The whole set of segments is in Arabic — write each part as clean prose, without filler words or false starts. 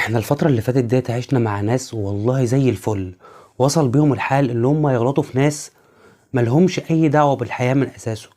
احنا الفترة اللي فاتت ديت عشنا مع ناس والله زي الفل. وصل بيهم الحال ان هم يغلطوا في ناس ملهمش اي دعوة بالحياة من اساسه،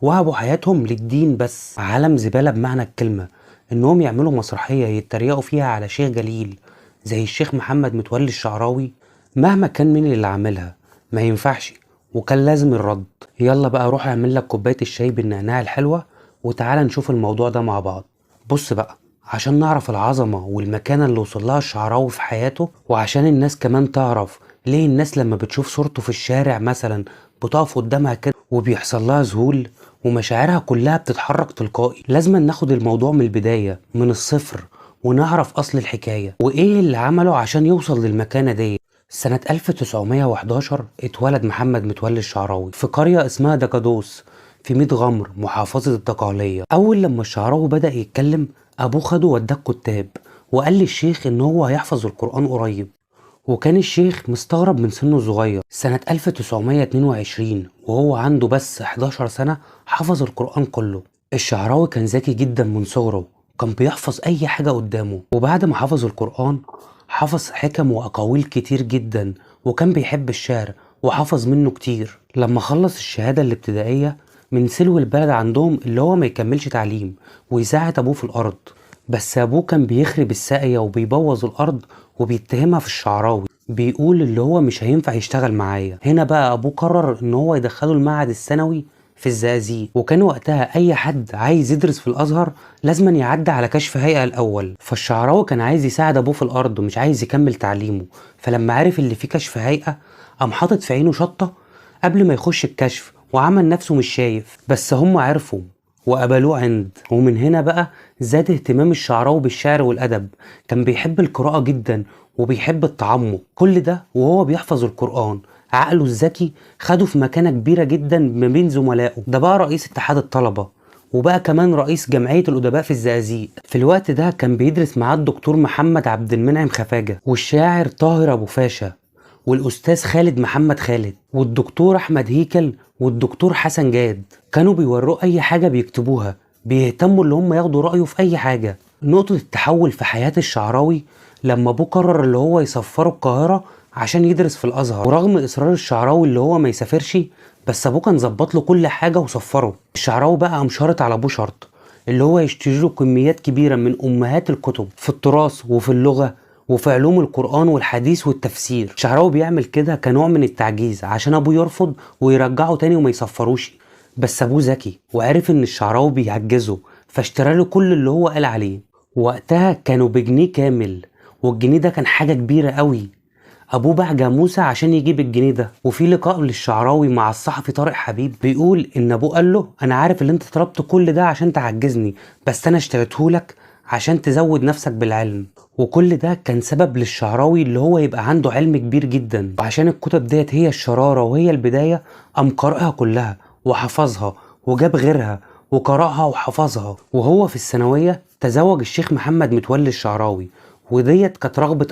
وهبوا حياتهم للدين بس. عالم زبالة بمعنى الكلمة. انهم يعملوا مسرحية يتريقوا فيها على شيخ جليل زي الشيخ محمد متولي الشعراوي، مهما كان مين اللي عاملها ما ينفعش، وكان لازم الرد. يلا بقى روح اعمل لك كوباية الشاي بالنعناع الحلوة وتعالى نشوف الموضوع ده مع بعض. بص بقى، عشان نعرف العظمة والمكانة اللي وصلها الشعراوي في حياته، وعشان الناس كمان تعرف ليه الناس لما بتشوف صورته في الشارع مثلا بتقف قدامها كده وبيحصل لها ذهول ومشاعرها كلها بتتحرك تلقائي، لازم ناخد الموضوع من البداية من الصفر ونعرف أصل الحكاية وإيه اللي عمله عشان يوصل للمكانة دي. سنة 1911 اتولد محمد متولي الشعراوي في قرية اسمها دكادوس في ميت غمر محافظة الدقهلية. أول لما الشعراوي بدأ يتكلم أبوه خده وداه الكتاب وقال للشيخ إن هو هيحفظ القرآن قريب، وكان الشيخ مستغرب من سنه الصغير. سنة 1922 وهو عنده بس 11 سنة حفظ القرآن كله. الشعراوي كان ذكي جدا من صغره، كان بيحفظ أي حاجة قدامه، وبعد ما حفظ القرآن حفظ حكم وأقاويل كتير جدا، وكان بيحب الشعر وحفظ منه كتير. لما خلص الشهادة الابتدائية من سلو البلد عندهم اللي هو ما يكملش تعليم ويساعد أبوه في الأرض، بس أبوه كان بيخرب الساقية وبيبوظ الأرض وبيتهمها في الشعراوي، بيقول اللي هو مش هينفع يشتغل معايا. هنا بقى أبوه قرر إن هو يدخله المعهد الثانوي في الزقازيق، وكان وقتها أي حد عايز يدرس في الأزهر لازما يعدي على كشف هيئة الأول. فالشعراوي كان عايز يساعد أبوه في الأرض ومش عايز يكمل تعليمه، فلما عرف اللي فيه كشف هيئة قام حاطط في عينه شطة قبل ما يخش الكشف وعمل نفسه مش شايف، بس هم عرفوا وقبلوه عند. ومن هنا بقى زاد اهتمام الشعراوي بالشعر والأدب، كان بيحب القراءة جدا وبيحب التعمق. كل ده وهو بيحفظ القرآن عقله الذكي خده في مكانة كبيرة جدا ما بين زملائه. ده بقى رئيس اتحاد الطلبة، وبقى كمان رئيس جمعية الأدباء في الزقازيق. في الوقت ده كان بيدرس معاه الدكتور محمد عبد المنعم خفاجة والشاعر طاهر أبو فاشا والأستاذ خالد محمد خالد والدكتور أحمد هيكل والدكتور حسن جاد. كانوا بيوروه أي حاجة بيكتبوها، بيهتموا اللي هم ياخدوا رأيه في أي حاجة. نقطة التحول في حياة الشعراوي لما أبوه قرر اللي هو يسفره القاهرة عشان يدرس في الأزهر، ورغم إصرار الشعراوي اللي هو ما يسافرش بس أبوه كان ظبط له كل حاجة وسفره. الشعراوي بقى قام شارط على أبوه شرط اللي هو يشتري له كميات كبيرة من أمهات الكتب في التراث وفي اللغة وفي علوم القرآن والحديث والتفسير. الشعراوي بيعمل كده كنوع من التعجيز عشان أبوه يرفض ويرجعه تاني وما يسفروش، بس أبوه ذكي وعرف إن الشعراوي بيعجزه فاشترى له كل اللي هو قال عليه. وقتها كانوا بجنيه كامل، والجنيه ده كان حاجة كبيرة قوي. ابوه باع جاموسه عشان يجيب الجنيه ده. وفي لقاء للشعراوي مع الصحفي طارق حبيب بيقول ان ابوه قال له انا عارف ان انت طلبت كل ده عشان تعجزني، بس انا اشتريتهولك عشان تزود نفسك بالعلم. وكل ده كان سبب للشعراوي اللي هو يبقى عنده علم كبير جدا، وعشان الكتب ديت هي الشرارة وهي البداية قام قرأها كلها وحفظها وجاب غيرها وقرأها وحفظها. وهو في الثانوية تزوج الشيخ محمد متولي الشعراوي، وديت كانت رغبة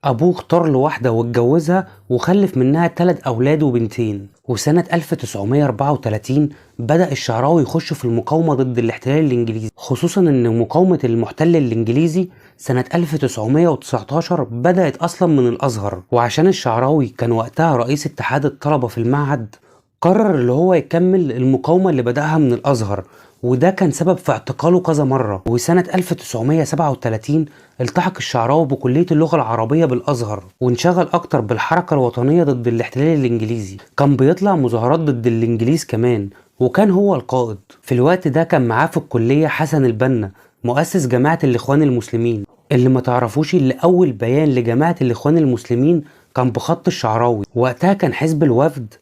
أبوه اختار له واحدة واتجوزها وخلف منها 3 أولاد وبنتين. وسنة 1934 بدأ الشعراوي يخش في المقاومة ضد الاحتلال الإنجليزي، خصوصا إن مقاومة المحتل الإنجليزي سنة 1919 بدأت أصلا من الأزهر. وعشان الشعراوي كان وقتها رئيس اتحاد الطلبة في المعهد قرر اللي هو يكمل المقاومة اللي بدأها من الأزهر، وده كان سبب في اعتقاله كذا مرة. وسنة 1937 التحق الشعراوي بكلية اللغة العربية بالأزهر وانشغل أكتر بالحركة الوطنية ضد الاحتلال الإنجليزي، كان بيطلع مظاهرات ضد الإنجليز كمان وكان هو القائد. في الوقت ده كان معاه في الكلية حسن البنا مؤسس جماعة الإخوان المسلمين. اللي ما تعرفوش اللي أول بيان لجماعة الإخوان المسلمين كان بخط الشعراوي. وقتها كان حزب الوفد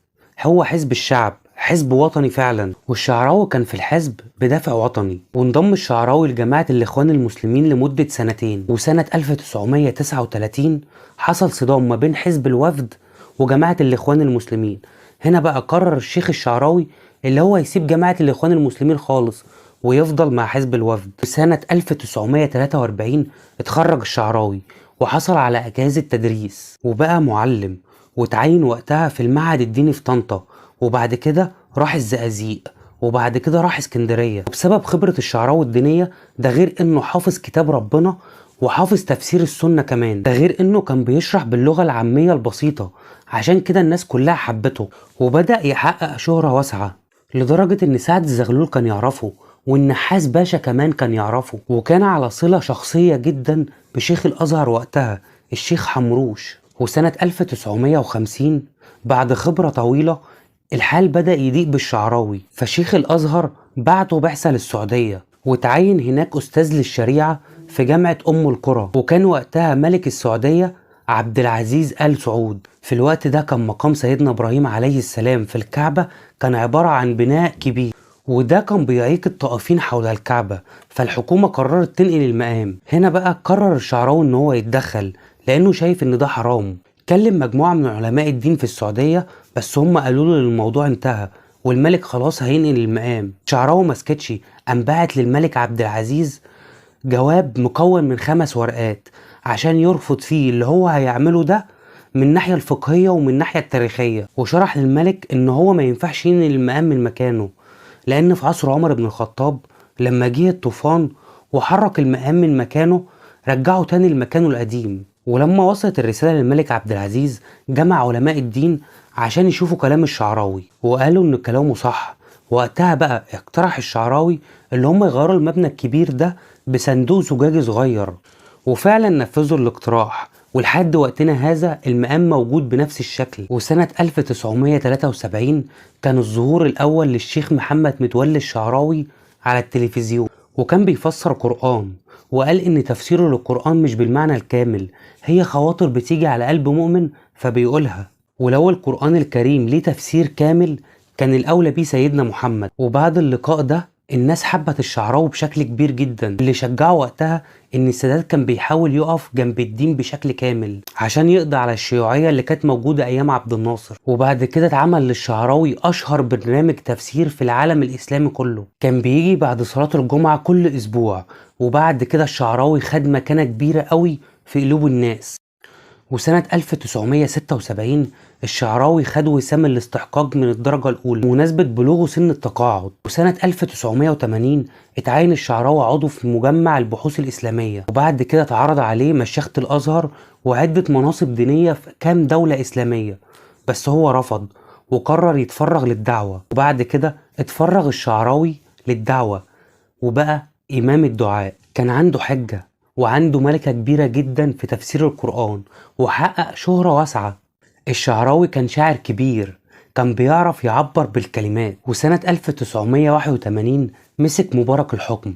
هو حزب الشعب، حزب وطني فعلا، والشعراوي كان في الحزب بدافع وطني. وانضم الشعراوي لجماعة الإخوان المسلمين لمدة 2 سنين. وسنة 1939 حصل صدام ما بين حزب الوفد وجماعة الإخوان المسلمين. هنا بقى قرر الشيخ الشعراوي اللي هو يسيب جماعة الإخوان المسلمين خالص ويفضل مع حزب الوفد. في سنة 1943 اتخرج الشعراوي وحصل على أجازة تدريس وبقى معلم، وتعين وقتها في المعهد الديني في طنطا، وبعد كده راح الزقازيق، وبعد كده راح اسكندرية. وبسبب خبرة الشعراوي الدينية ده غير انه حافظ كتاب ربنا وحافظ تفسير السنة كمان، ده غير انه كان بيشرح باللغة العامية البسيطة، عشان كده الناس كلها حبته وبدأ يحقق شهرة واسعة، لدرجة ان سعد زغلول كان يعرفه، والنحاس باشا كمان كان يعرفه، وكان على صلة شخصية جدا بشيخ الازهر وقتها الشيخ حمروش. وسنة 1950 بعد خبرة طويلة الحال بدأ يضيق بالشعراوي، فشيخ الازهر بعته بعثة للسعودية وتعين هناك أستاذ للشريعة في جامعة أم القرى، وكان وقتها ملك السعودية عبد العزيز آل سعود. في الوقت ده كان مقام سيدنا إبراهيم عليه السلام في الكعبة كان عبارة عن بناء كبير، وده كان بيعيق الطائفين حول الكعبة، فالحكومة قررت تنقل المقام. هنا بقى قرر الشعراوي إن هو يتدخل لأنه شايف إن ده حرام. كلم مجموعة من علماء الدين في السعودية، بس هم قالوا له الموضوع انتهى والملك خلاص هينقل المقام. الشعراوي مسكتش، قام بعت للملك عبد العزيز جواب مكون من 5 ورقات عشان يرفض فيه اللي هو هيعمله ده من الناحية الفقهية ومن الناحية التاريخية، وشرح للملك ان هو ما ينفعش ينقل المقام من مكانه، لان في عصر عمر بن الخطاب لما جه الطوفان وحرك المقام من مكانه رجعه تاني لمكانه القديم. ولما وصلت الرسالة للملك عبد العزيز جمع علماء الدين عشان يشوفوا كلام الشعراوي وقالوا ان كلامه صح. وقتها بقى اقترح الشعراوي اللي هم يغيروا المبنى الكبير ده بصندوق زجاجي صغير، وفعلا نفذوا الاقتراح، ولحد وقتنا هذا المقام موجود بنفس الشكل. وسنة 1973 كان الظهور الأول للشيخ محمد متولي الشعراوي على التلفزيون، وكان بيفسر قرآن، وقال إن تفسيره للقرآن مش بالمعنى الكامل، هي خواطر بتيجي على قلب مؤمن فبيقولها، ولو القرآن الكريم ليه تفسير كامل كان الأولى بيه سيدنا محمد. وبعد اللقاء ده الناس حبت الشعراوي بشكل كبير جدا، اللي شجعه وقتها ان السادات كان بيحاول يقف جنب الدين بشكل كامل عشان يقضي على الشيوعية اللي كانت موجودة ايام عبد الناصر. وبعد كده اتعمل للشعراوي اشهر برنامج تفسير في العالم الاسلامي كله، كان بيجي بعد صلاة الجمعة كل اسبوع، وبعد كده الشعراوي خد مكانة كبيرة قوي في قلوب الناس. وسنة 1976 الشعراوي خد وسام الاستحقاق من الدرجة الأولى بمناسبة بلوغه سن التقاعد. وسنة 1980 اتعين الشعراوي عضو في مجمع البحوث الإسلامية، وبعد كده اتعرض عليه مشيخة الأزهر وعدة مناصب دينية في كام دولة إسلامية، بس هو رفض وقرر يتفرغ للدعوة. وبعد كده اتفرغ الشعراوي للدعوة وبقى إمام الدعاء. كان عنده حجة وعنده ملكة كبيرة جدا في تفسير القرآن وحقق شهرة واسعة. الشعراوي كان شاعر كبير، كان بيعرف يعبر بالكلمات. وسنة 1981 مسك مبارك الحكم،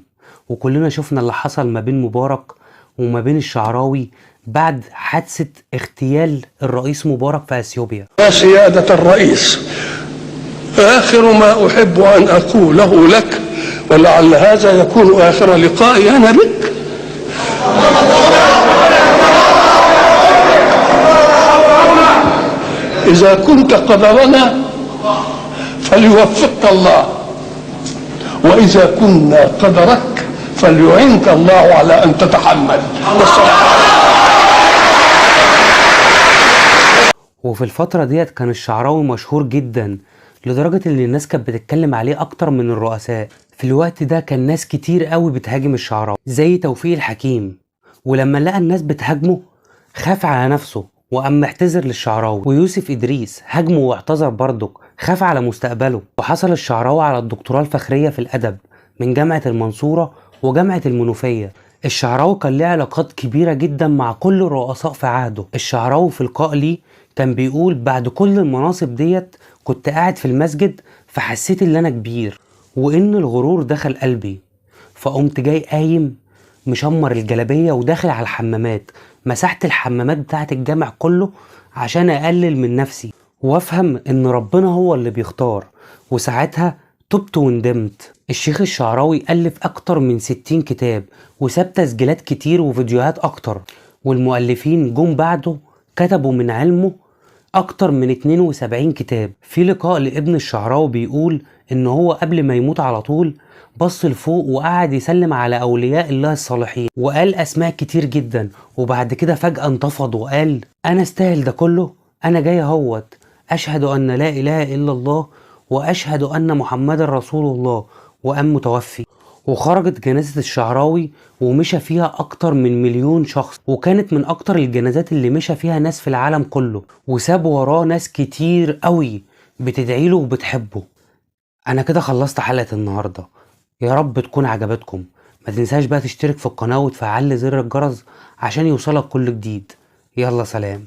وكلنا شفنا اللي حصل ما بين مبارك وما بين الشعراوي بعد حادثة اغتيال الرئيس مبارك في اثيوبيا. يا سيادة الرئيس، آخر ما أحب أن أقوله لك، ولعل هذا يكون آخر لقائي أنا بك، إذا كنت قدرنا فليوفقك الله، وإذا كنا قدرك فليعينك الله على أن تتحمل. وفي الفترة ديت كان الشعراوي مشهور جدا لدرجة ان الناس كانت بتتكلم عليه اكتر من الرؤساء. في الوقت ده كان ناس كتير قوي بتهاجم الشعراوي زي توفيق الحكيم، ولما لقى الناس بتهاجمه خاف على نفسه وقام معتذر للشعراوي. ويوسف إدريس هاجمه واعتذر برضك، خاف على مستقبله. وحصل الشعراوي على الدكتوراه الفخرية في الأدب من جامعة المنصورة وجامعة المنوفية. الشعراوي كان له علاقات كبيرة جدا مع كل الرؤساء في عهده. الشعراوي في لقاء ليه كان بيقول بعد كل المناصب ديت كنت قاعد في المسجد فحسيت ان انا كبير وان الغرور دخل قلبي، فقمت جاي قايم مشمر الجلابية وداخل على الحمامات، مسحت الحمامات بتاعت الجامع كله عشان اقلل من نفسي وافهم ان ربنا هو اللي بيختار، وساعتها تبت وندمت. الشيخ الشعراوي ألف أكتر من 60 كتاب وساب تسجيلات كتير وفيديوهات أكتر، والمؤلفين جم بعده كتبوا من علمه أكتر من 72 كتاب. في لقاء لابن الشعراوي بيقول إن هو قبل ما يموت على طول بص لفوق وقعد يسلم على أولياء الله الصالحين وقال أسماء كتير جدا، وبعد كده فجأة انتفض وقال أنا استاهل ده كله، أنا جاي اهوت أشهد أن لا إله إلا الله وأشهد أن محمد رسول الله، وقام متوفي. وخرجت جنازة الشعراوي ومشى فيها أكتر من 1,000,000 شخص، وكانت من أكتر الجنازات اللي مشى فيها ناس في العالم كله، وساب وراه ناس كتير قوي بتدعيله وبتحبه. أنا كده خلصت حلقة النهاردة، يا رب تكون عجبتكم. ما تنساش بقى تشترك في القناة وتفعل زر الجرس عشان يوصلك كل جديد. يلا سلام.